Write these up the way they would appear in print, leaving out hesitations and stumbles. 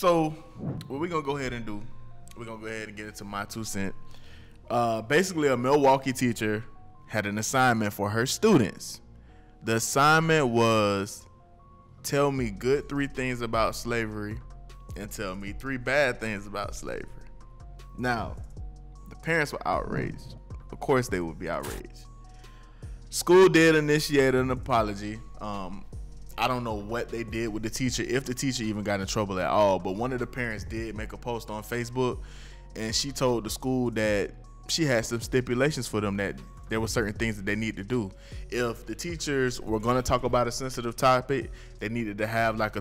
So what we're gonna go ahead and do, we're gonna go ahead and get into my 2 cents. Basically, a Milwaukee teacher had an assignment for her students. The assignment was tell me good 3 things about slavery and tell me 3 bad things about slavery. Now, the parents were outraged. Of course they would be outraged. School did initiate an apology. I don't know what they did with the teacher, if the teacher even got in trouble at all, but one of the parents did make a post on Facebook, and she told the school that she had some stipulations for them, that there were certain things that they need to do. If the teachers were going to talk about a sensitive topic, they needed to have like a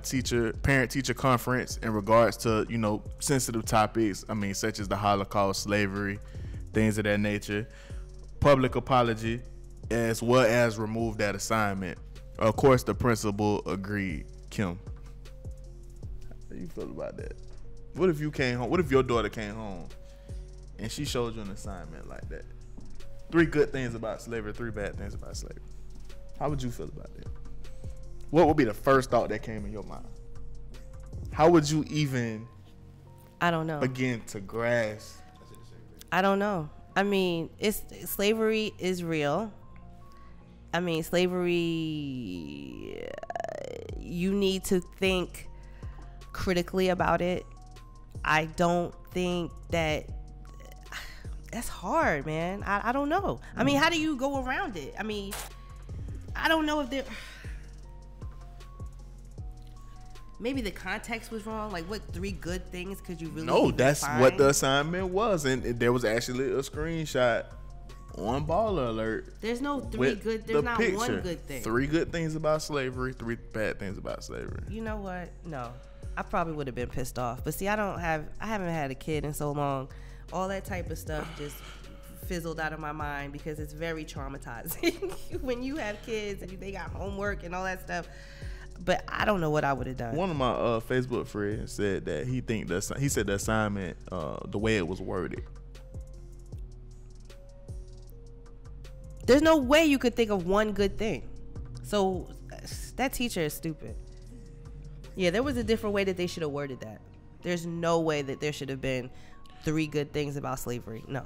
parent-teacher conference in regards to, you know, sensitive topics. I mean, such as the Holocaust, slavery, things of that nature. Public apology, as well as remove that assignment. Of course, the principal agreed. Kim, how do you feel about that? What if you came home? What if your daughter came home and she showed you an assignment like that? 3 good things about slavery, 3 bad things about slavery. How would you feel about that? What would be the first thought that came in your mind? How would you even I don't know. begin to grasp? I don't know. I mean, slavery is real. I mean, slavery, you need to think critically about it. I don't think that's hard, man. I don't know. I mean, how do you go around it? I mean, I don't know if maybe the context was wrong. Like, what 3 good things could you really No, that's find? what the assignment was. And there was actually a screenshot on Baller Alert. There's no 3 good. There's not picture. 1 good thing. 3 good things about slavery, 3 bad things about slavery. You know what? No, I probably would have been pissed off. But see, I haven't had a kid in so long. All that type of stuff just fizzled out of my mind because it's very traumatizing when you have kids and they got homework and all that stuff. But I don't know what I would have done. One of my Facebook friends said that he said the assignment, the way it was worded. There's no way you could think of 1 good thing. So that teacher is stupid. Yeah, there was a different way that they should have worded that. There's no way that there should have been 3 good things about slavery. No.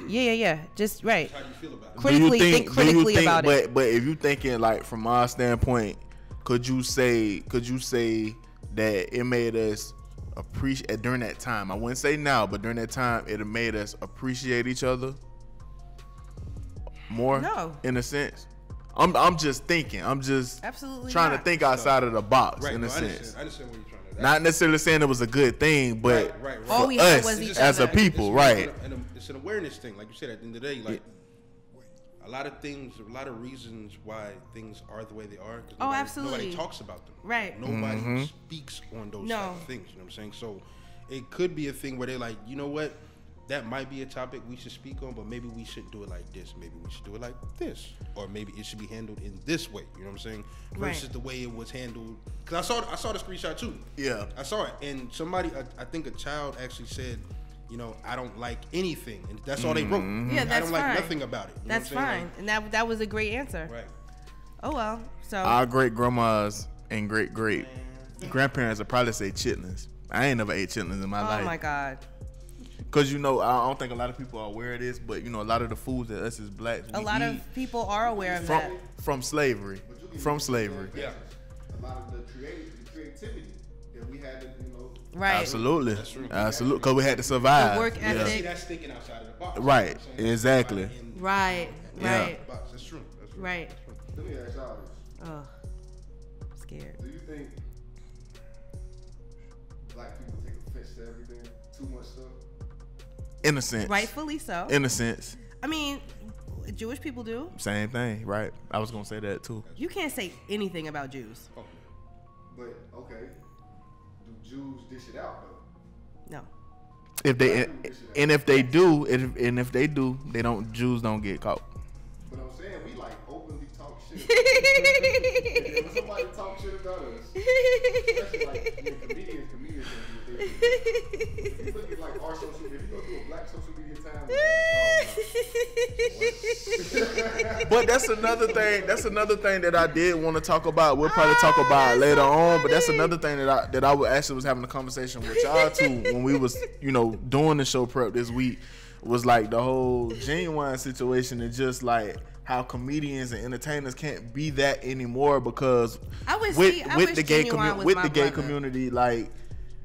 Yeah. Just right. How do you feel about it? Think critically about it. But if you thinking like from our standpoint, could you say that it made us appreciate during that time? I wouldn't say now, but during that time, it made us appreciate each other more. No. In a sense. I'm just thinking. I'm just absolutely trying not. to think outside of the box, right, in a I sense. understand what you're trying to do. Not necessarily saying it was a good thing, but right. All we for had us was each as a other. people, right? And it's an awareness thing, like you said. At the end of the day, like a lot of things, a lot of reasons why things are the way they are. Absolutely. Nobody talks about them. Right. Nobody speaks on those type of things. You know what I'm saying? So it could be a thing where they're like, you know what? That might be a topic we should speak on, but maybe we shouldn't do it like this. Maybe we should do it like this, or maybe it should be handled in this way. You know what I'm saying? Versus Right. the way it was handled. Because I saw the screenshot too. Yeah. I saw it, and somebody, I think a child actually said, you know, I don't like anything, and that's all they wrote. Yeah, I that's don't fine. like nothing about it. You know That's what I'm saying? fine, and that was a great answer. Right. Oh well. So Our great grandmas and great grandparents would probably say chitlins. I ain't never ate chitlins in my life. oh my God. Cause you know, I don't think a lot of people are aware of this, but you know, a lot of the foods that us as blacks A we lot eat of people are aware of that. from slavery, from slavery. Yeah. A lot of the creativity that we had to, Right. Absolutely, That's true. absolutely. Cause we had to survive. The work Yeah. ethic. See, that's thinking outside of the box. Right. You know what I'm saying? Exactly. Right. Yeah. Right. Box. That's true. That's true. Right. Let me ask y'all this. Oh, I'm scared. Do you think black people take offense to everything? Too much stuff? In a sense. Rightfully so. In a sense. I mean, Jewish people do. Same thing, right? I was gonna say that too. You can't say anything about Jews. Oh, But, okay, do Jews dish it out, though? No. If they and if they do, they don't. Jews don't get caught. But I'm saying we like openly talk shit. And when somebody talk shit about us, especially like comedians can do what they do. If you look at like our social media, if you go through a black social media time, But that's another thing. That's another thing that I did want to talk about. We'll probably talk about it later on. But that's another thing that I was having a conversation with y'all too when we was doing the show prep this week. Was like the whole Genuine situation and just like how comedians and entertainers can't be that anymore because with the gay community, like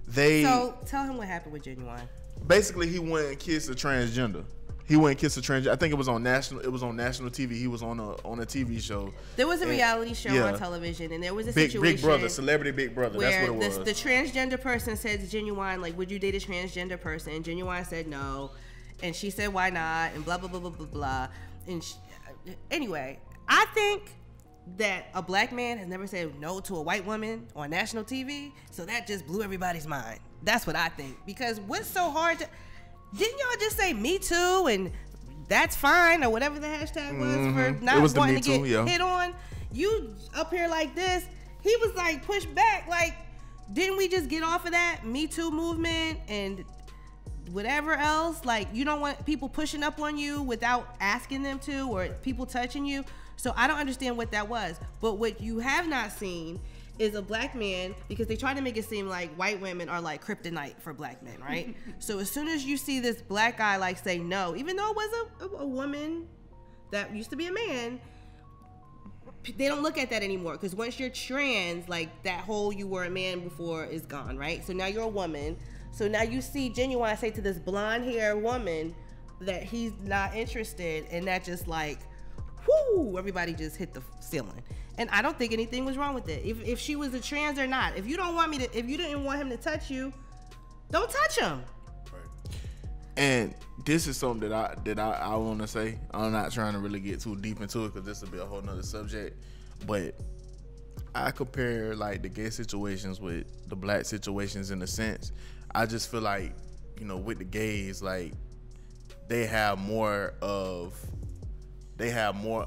they. So tell him what happened with Genuine. Basically, he went and kissed a transgender. I think it was on national TV. He was on a TV show. There was a reality show on television, and there was a situation. Big Brother, Celebrity Big Brother. That's what it was. The transgender person said to Genuine, like, "Would you date a transgender person?" And Genuine said no, and she said, "Why not?" And blah blah blah blah blah blah. And anyway, I think that a black man has never said no to a white woman on national TV, so that just blew everybody's mind. That's what I think. Because what's so hard to... Didn't y'all just say Me Too and that's fine or whatever the hashtag was for not wanting to get hit on? You up here like this. He was like pushed back. Like, didn't we just get off of that Me Too movement and whatever else? Like, you don't want people pushing up on you without asking them to, or people touching you. So I don't understand what that was. But what you have not seen is a black man, because they try to make it seem like white women are like kryptonite for black men, right? So as soon as you see this black guy like say no, even though it was a woman that used to be a man, they don't look at that anymore, because once you're trans, like that whole you were a man before is gone, right? So now you're a woman. So now you see Genuine say to this blonde hair woman that he's not interested, and that just like, whoo, everybody just hit the ceiling. And I don't think anything was wrong with it. If she was a trans or not. If you don't want me to, if you didn't want him to touch you, don't touch him. Right. And this is something that I want to say. I'm not trying to really get too deep into it because this will be a whole nother subject. But I compare like the gay situations with the black situations in a sense. I just feel like, with the gays, like they have more,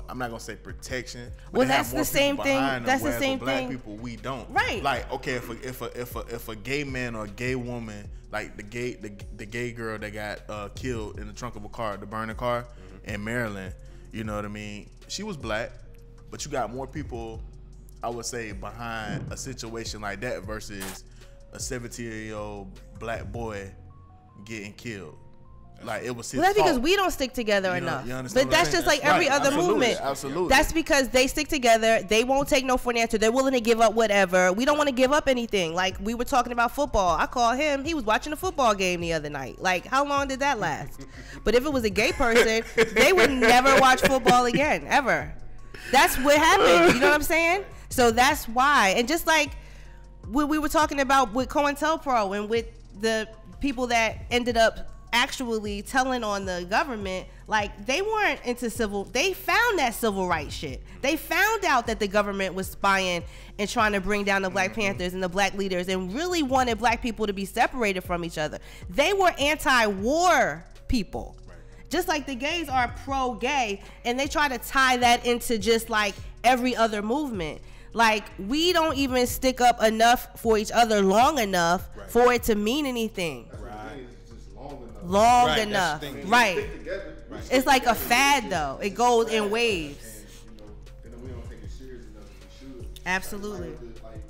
I'm not gonna say protection. But well, that's the same thing. That's the same black thing. People, we don't. Right. Like, okay, if a gay man or a gay woman, like the gay girl that got killed in the trunk of a car, the burning car in Maryland, you know what I mean? She was black, but you got more people, I would say, behind a situation like that versus a 17-year-old black boy getting killed. Like, it was his that's fault. Because we don't stick together enough. But that's just like every other movement. Absolutely. That's because they stick together. They won't take no for an answer. They're willing to give up whatever. We don't want to give up anything. Like, we were talking about football. I called him. He was watching a football game the other night. Like, how long did that last? But if it was a gay person, they would never watch football again, ever. That's what happened. You know what I'm saying? So that's why. And just like what we were talking about with COINTELPRO and with the people that ended up actually telling on the government, like they weren't into they found that civil rights shit. They found out that the government was spying and trying to bring down the Black Panthers and the black leaders and really wanted black people to be separated from each other. They were anti-war people. Just like the gays are pro-gay, and they try to tie that into just like every other movement. Like, we don't even stick up enough for each other long enough for it to mean anything. Long enough. Right. It's like a fad, though. It goes in waves. And we don't take it serious enough as we should. Absolutely. Like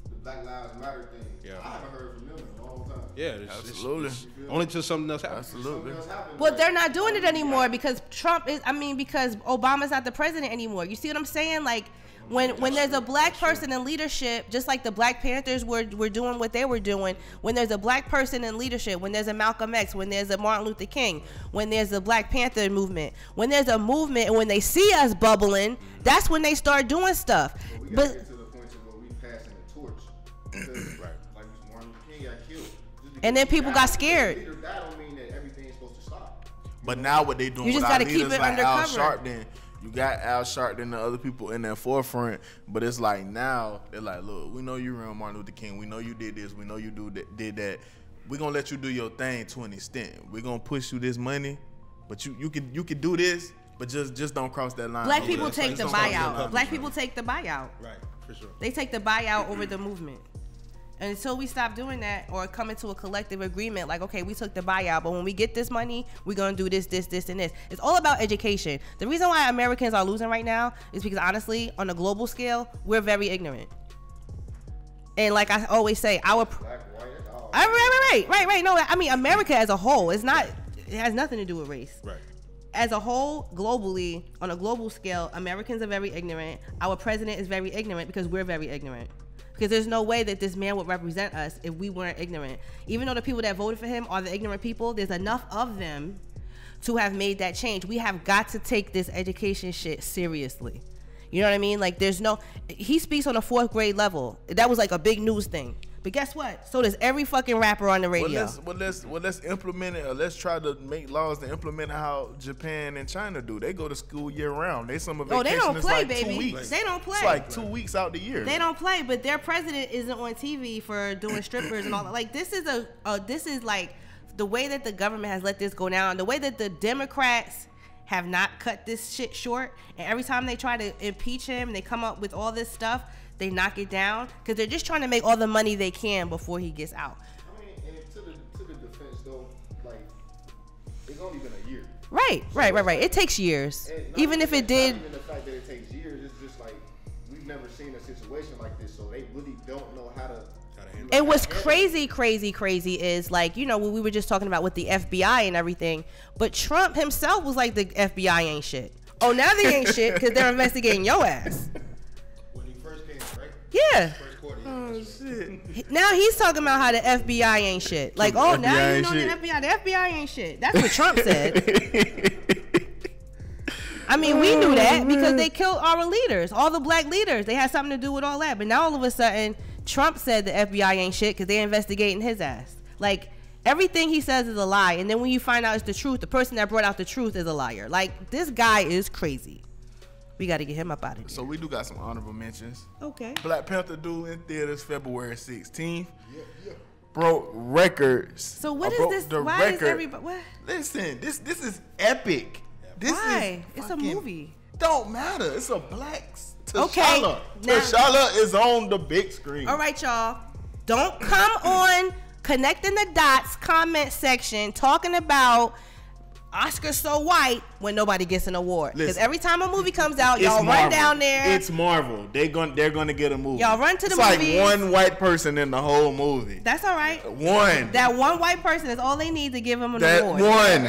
the Black Lives Matter thing. Yeah. I haven't heard from them in a long time. Yeah, absolutely. Only until something else happens. Absolutely. Well, they're not doing it anymore because because Obama's not the president anymore. You see what I'm saying? Like, when there's a black person in leadership, just like the Black Panthers were doing what they were doing, when there's a black person in leadership, when there's a Malcolm X, when there's a Martin Luther King, when there's a Black Panther movement, when there's a movement and when they see us bubbling, that's when they start doing stuff. Well, we gotta get to the point where we passing the torch. Because, like Martin Luther King got killed. And then people got scared. That don't mean that everything's supposed to stop. But now what they doing, you just gotta keep it like undercover. Al Sharpton, you got Al Sharpton and the other people in that forefront, but it's like now they're like, look, we know you ran Martin Luther King, we know you did this, we know you did that. We're gonna let you do your thing to an extent. We're gonna push you this money, but you can do this, but just don't cross that line. Black people take the buyout. Black people take the buyout. Right, for sure. They take the buyout over the movement. And until we stop doing that or come into a collective agreement, like, okay, we took the buyout, but when we get this money, we're going to do this, this, this, and this. It's all about education. The reason why Americans are losing right now is because, honestly, on a global scale, we're very ignorant. And like I always say, our... Black, white, right. No, I mean, America as a whole, it has nothing to do with race. Right. As a whole, globally, on a global scale, Americans are very ignorant. Our president is very ignorant because we're very ignorant. Because there's no way that this man would represent us if we weren't ignorant. Even though the people that voted for him are the ignorant people, there's enough of them to have made that change. We have got to take this education shit seriously. You know what I mean? Like, he speaks on a 4th grade level. That was like a big news thing. But guess what? So does every fucking rapper on the radio. Well, let's implement it. Or let's try to make laws to implement how Japan and China do. They go to school year round. They summer vacation. They don't play, like baby. 2 weeks. They don't play. It's like 2 weeks out the year. They don't play, but their president isn't on TV for doing strippers and all that. Like, this is like the way that the government has let this go down. The way that the Democrats have not cut this shit short, and every time they try to impeach him, they come up with all this stuff. They knock it down because they're just trying to make all the money they can before he gets out. I mean, and to the defense though, like, it's only been a year. Right. It takes years. Even if it did. Not even the fact that it takes years, it's just like we've never seen a situation like this, so they really don't know how to. And what's crazy is, like, you know, what we were just talking about with the FBI and everything, but Trump himself was like, the FBI ain't shit. Oh, now they ain't shit because they're investigating your ass. Yeah. Oh shit. Now he's talking about how the FBI ain't shit. Like, oh, now you know the FBI. The FBI ain't shit. That's what Trump said. I mean, we knew that because they killed our leaders, all the black leaders. They had something to do with all that. But now all of a sudden, Trump said the FBI ain't shit because they're investigating his ass. Like, everything he says is a lie. And then when you find out it's the truth, the person that brought out the truth is a liar. Like, this guy is crazy. We got to get him up out of here. So we do got some honorable mentions. Okay. Black Panther due in theaters February 16th. Yeah. Broke records. So what is this? Why is everybody? What? Listen, this is epic. Why? It's a movie. Don't matter. It's a black T'Challa. Okay. T'Challa is on the big screen. All right, y'all. Don't come on connecting the dots comment section talking about Oscar so white when nobody gets an award. Because every time a movie comes out, y'all run down there. It's Marvel. They're gonna get a movie. Y'all run to the movie. It's like one white person in the whole movie. That's all right. One. That one white person is all they need to give him an award. One.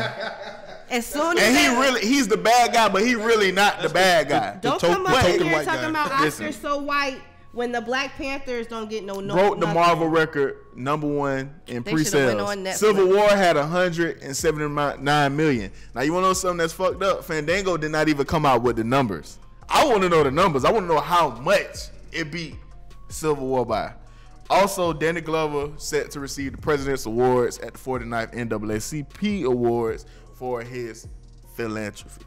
As soon as he's the bad guy, but he really not the bad guy. Don't come up in here talking about Oscar so white when the Black Panthers don't get no. Broke the Marvel record, #1 in pre-sales. Civil War had 179 million. Now you want to know something that's fucked up? Fandango did not even come out with the numbers. I want to know the numbers. I want to know how much it beat Civil War by. Also, Danny Glover set to receive the President's Awards at the 49th NAACP Awards for his philanthropy.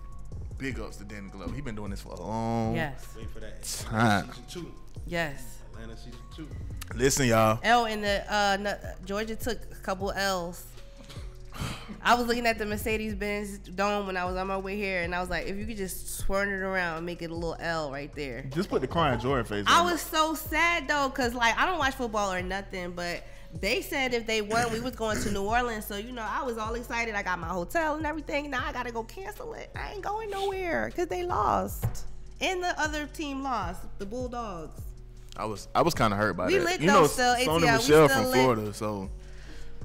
Big ups to Danny Glover. He's been doing this for a long time. Season 2. Yes. Atlanta season 2. Listen, y'all. Georgia took a couple L's. I was looking at the Mercedes-Benz Dome when I was on my way here, and I was like, if you could just swirl it around and make it a little L right there. Just put the crying Jordan face on. I was so sad, though, because, like, I don't watch football or nothing, but they said if they won, we was going to New Orleans. So, you know, I was all excited. I got my hotel and everything. Now I got to go cancel it. I ain't going nowhere because they lost. And the other team lost, the Bulldogs. I was kind of hurt by that. We lit, though, still. Sony Michelle from Florida, so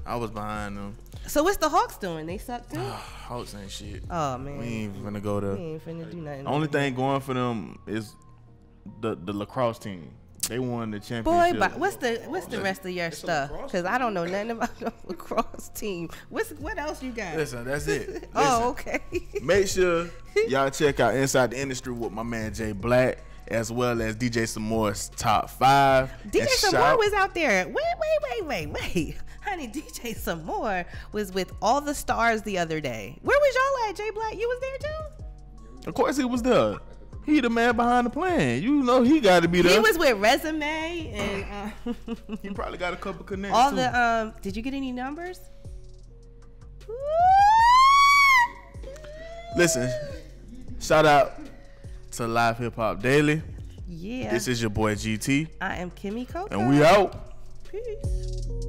I was behind them. So what's the Hawks doing? They suck too? Hawks ain't shit. Oh, man. We ain't finna go there. We ain't finna do nothing. The only thing going for them is the lacrosse team. They won the championship. Boy, but what's the rest of your stuff? Because I don't know nothing about the lacrosse team. What else you got? Listen, that's it. Listen, oh, okay. Make sure y'all check out Inside the Industry with my man Jay Black, as well as DJ Samore's Top 5. DJ Samore was out there. Wait. Honey, DJ Samore was with all the stars the other day. Where was y'all at, Jay Black? You was there too? Of course he was there. He the man behind the plan. You know he got to be there. He was with Resume and he probably got a couple connections. All the did you get any numbers? Listen, shout out to Live Hip Hop Daily. Yeah. This is your boy GT. I am Kymmy Cocoa. And we out. Peace.